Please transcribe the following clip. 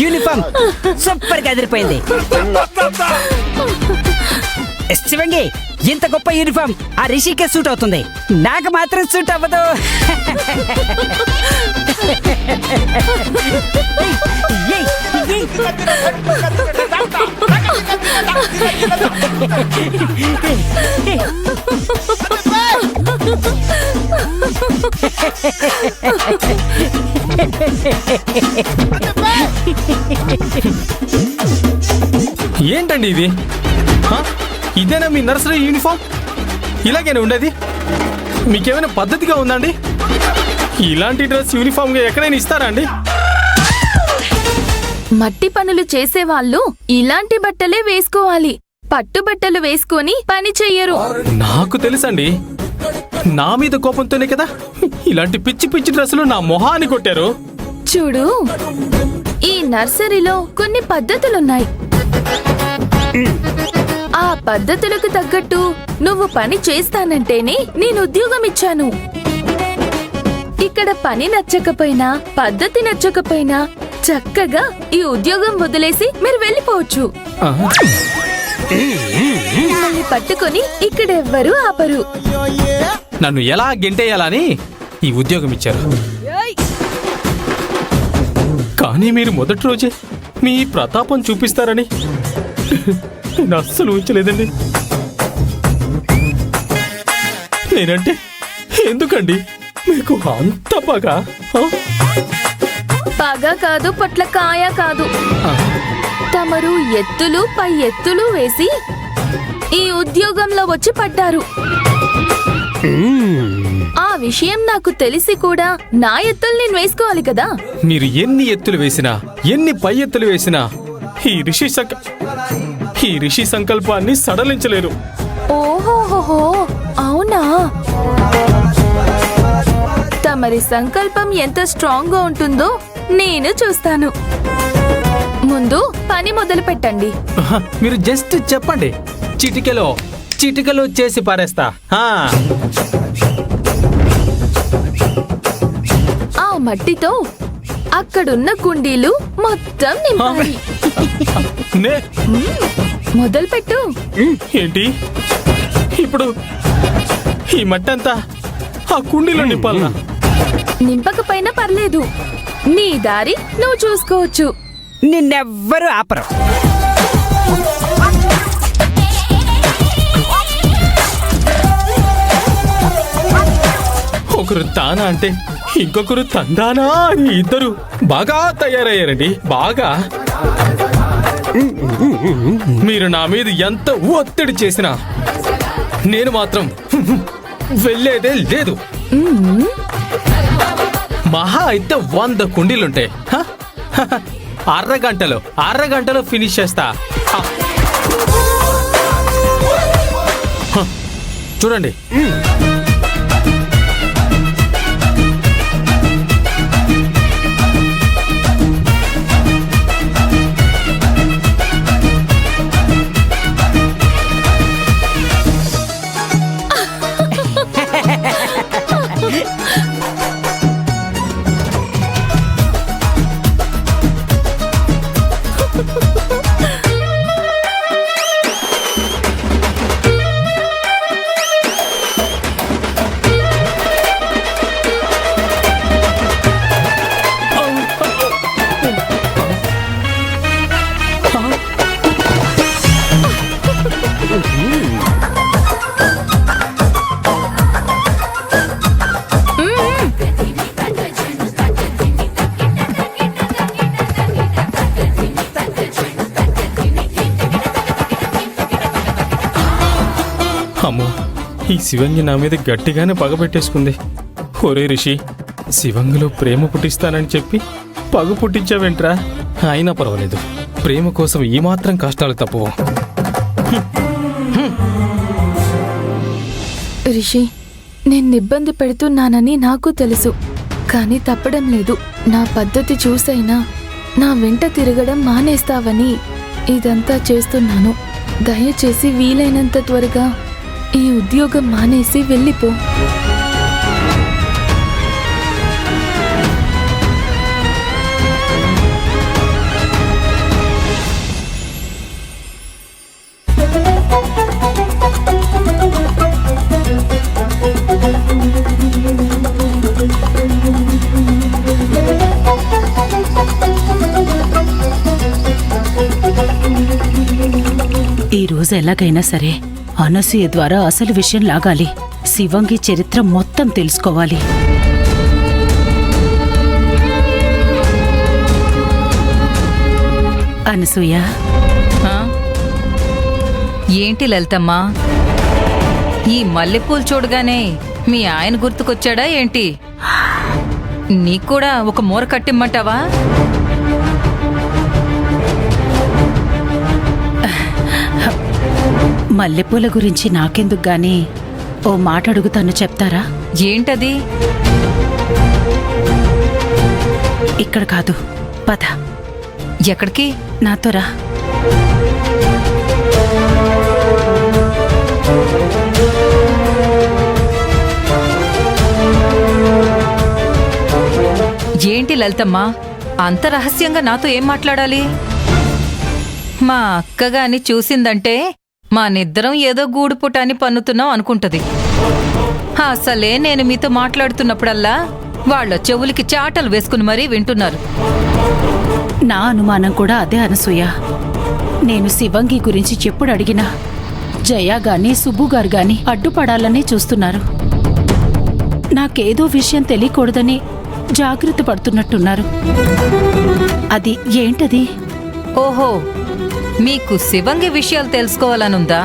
Uniform super గా అదిరిపోయింది. శివంగి, ఇంత గొప్ప యూనిఫామ్ ఆ రిషికే సూట్ అవుతుంది, నాకు మాత్రం సూట్ అవ్వదు. ఏంటండి ఇది? ఇదేనా మీ నర్సరీ యూనిఫామ్? ఇలాగేనా ఉండేది? మీకేమైనా పద్ధతిగా ఉందండి? ఇలాంటి డ్రెస్ యూనిఫామ్గా ఎక్కడైనా ఇస్తారా అండి? మట్టి పనులు చేసేవాళ్ళు ఇలాంటి బట్టలే వేసుకోవాలి, పట్టు బట్టలు వేసుకొని పని చెయ్యరు. నాకు తెలుసండి, నా మీద కోపంతోనే కదా ఇలాంటి పిచ్చి పిచ్చి డ్రెస్సులు నా మొహాన్ని కొట్టారు. చూడు, ఈ నర్సరీలో కొన్ని పద్ధతులున్నాయి. ఆ పద్ధతులకు తగ్గట్టు నువ్వు పని చేస్తానంటేనే నేను ఉద్యోగం ఇచ్చాను. ఇక్కడ పని నచ్చకపోయినా, పద్ధతి నచ్చకపోయినా చక్కగా ఈ ఉద్యోగం వదిలేసి మీరు వెళ్ళిపోవచ్చు. మిమ్మల్ని పట్టుకొని ఇక్కడెవ్వరూ ఆపరు. నన్ను ఎలా గెంటేయాలని ఈ ఉద్యోగం ఇచ్చారు, కానీ మీరు మొదటి రోజే మీ ప్రతాపం చూపిస్తారని నేను అస్సలు ఊహించలేదండి. నేనంటే ఎందుకండి మీకు అంత బాగా? బాగా కాదు, పొట్లకాయ కాదు. తమరు ఎత్తులు పై ఎత్తులు వేసి ఈ ఉద్యోగంలో వచ్చి పడ్డారు. ఆ విషయం నాకు తెలిసి కూడా నా ఎత్తులు నేను వేసుకోవాలి కదా. మీరు ఎన్ని ఎత్తులు వేసినా, ఎన్ని పై ఎత్తులు వేసినా ఈ రిషి సంకల్పాన్ని సడలించలేరు. ఓహోహోహో, అవునా? తమరి సంకల్పం ఎంత స్ట్రాంగ్ గా ఉంటుందో నేను చూస్తాను. ముందు పని మొదలు పెట్టండి. మీరు జస్ట్ చెప్పండి, చిటికెలో చేసి పారేస్తా. ఆ మట్టితో అక్కడున్న కుండీలు మొత్తం నింపాలి. మొదలు పెట్టు. ఏంటి ఇప్పుడు ఈ మట్టి అంతా ఆ కుండీలో నింపాలనా? నింపకపోయినా పర్లేదు, నీ దారి నువ్వు చూసుకోవచ్చు. నిన్నెవ్వరూ ఆపరు. ఒకరు తానా అంటే ఇంకొకరు తందానా అని ఇద్దరు బాగా తయారయ్యారండి. బాగా. మీరు నా మీద ఎంత ఒత్తిడి చేసినా నేను మాత్రం వెళ్ళేదే లేదు. మహా అయితే 100 కుండీలుంటాయి. అరగంటలో ఫినిష్ చేస్తా. చూడండి, అమ్మో, ఈ శివంగి నా మీద గట్టిగానే పగబెట్టేసుకుంది. ఒరే రిషి, శివంగిలో ప్రేమ పుట్టిస్తానని చెప్పి పగ పుట్టించావేంట్రా? అయినా పర్వాలేదు, ప్రేమ కోసం ఈ మాత్రం కష్టాలు తప్పవు. రిషి, నేను ఇబ్బంది పెడుతున్నానని నాకు తెలుసు, కానీ తప్పడం లేదు. నా పద్ధతి చూసైనా నా వెంట తిరగడం మానేస్తావని ఇదంతా చేస్తున్నాను. దయచేసి వీలైనంత త్వరగా ఈ ఉద్యోగం మానేసి వెళ్ళిపో. ఈ రోజు ఎలాగైనా సరే అనసూయ ద్వారా అసలు విషయం లాగాలి. శివంగి చరిత్ర మొత్తం తెలుసుకోవాలి. అనసూయ, ఏంటి లలితమ్మా, ఈ మల్లెపూలు చూడగానే మీ ఆయన గుర్తుకొచ్చాడా ఏంటి? నీకు కూడా ఒక మూర కట్టిమ్మంటావా? మల్లెపూల గురించి నాకెందుకు గాని ఓ మాట అడుగుతాను, చెప్తారా? ఏంటది? ఇక్కడ కాదు, పద. ఎక్కడికి? నాతో రా. ఏంటి లలితమ్మా, అంత రహస్యంగా నాతో ఏం మాట్లాడాలి? మా అక్కగాని చూసిందంటే మా నిద్దరం ఏదో గూడుపుటాన్ని పన్నుతున్నాం అనుకుంటది. అసలే నేను మీతో మాట్లాడుతున్నప్పుడల్లా వాళ్ళ చెవులకి చాటలు వేసుకుని మరీ వింటున్నారు. నా అనుమానం కూడా అదే అనసూయ. నేను శివంగి గురించి ఎప్పుడు అడిగినా జయ గాని సుబ్బు గారు గాని అడ్డుపడాలని చూస్తున్నారు. నాకేదో విషయం తెలియకూడదని జాగ్రత్త పడుతున్నట్టున్నారు. అది ఏంటది? ఓహో, మీకు శివంగి విషయాలు తెలుసుకోవాలనుందా?